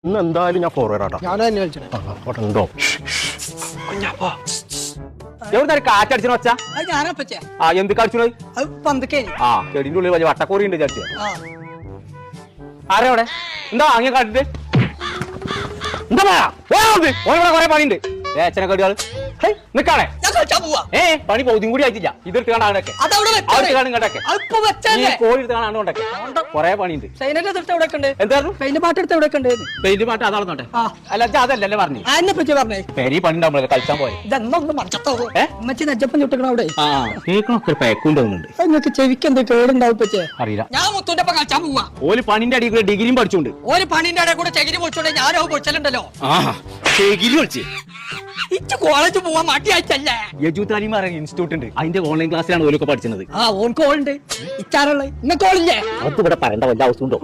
ഇന്ന് എന്തായാലും ഞാൻ ഫോർവേഡ് ആട്ടോ. ഞാൻ തന്നെ വിളിച്ചേ ഉണ്ടോ എവിടെ കാറ്റടിച്ചു വെച്ചാ ഞാനപ്പച്ചേ എന്ത് കടിച്ചു അത് പന്തക്കേ ചെടിന്റെ ഉള്ളിൽ വലിയ വട്ടക്കോറി ഉണ്ട് ചാച്ച. ആരെ അവിടെ എന്താ അങ്ങനെ കാട്ടിട്ട് എന്താ കൊറേ പണിയുണ്ട് ഏച്ചനെ കടിയാള് നിക്കാണേ പണി പൗതിയും കൂടി ആയിട്ടില്ല. ഇതെടുത്ത് കാണാനൊക്കെ കോഴി എടുത്ത് കാണാണ്ടൊക്കെ കൊറേ പണിയുണ്ട്. എന്തായിരുന്നു പെയിന്റ് പാട്ട് അതാണെന്നോട്ടെ. അല്ല അതല്ലല്ലേ പറഞ്ഞു പെരി പണി ഉണ്ടാവുമ്പോ കളിച്ചാൻ പോയി കേൾക്കണൊക്കെ പേക്കുണ്ടോന്നുണ്ട്. നിങ്ങൾക്ക് ചെവിക്ക് എന്താ കേടുണ്ടാവും അറിയില്ല. ഞാൻ മുത്തൂന്റെ ഒപ്പം കളിച്ചാൻ പോവാ. ഓല് പണിന്റെ അടിയിൽ കൂടെ ഡിഗ്രിയും പഠിച്ചോണ്ട് ഒരു പണിന്റെ ഇടയിൽ കൂടെ ചകിരി പൊളിച്ചോണ്ട് ഞാനോ പൊളിച്ചലുണ്ടല്ലോ. ഡിഗ്രി പഠിച്ച് ഇച്ച് കോളേജ് പോവാൻ മടിയായിട്ടല്ലേ. യജുതാലിമ ഇൻസ്റ്റിറ്റ്യൂട്ട് ഉണ്ട്. അതിന്റെ ഓൺലൈൻ ക്ലാസ്സിലാണ് ഓലൊക്കെ പഠിച്ചത്. ഓൾക്ക് ഓളുണ്ട് ഇച്ചാറുള്ള ഇന്ന കോളില്ലേ അത് ഇവിടെ പറയേണ്ട വല്ല അവസ്ഥ ഉണ്ടോ?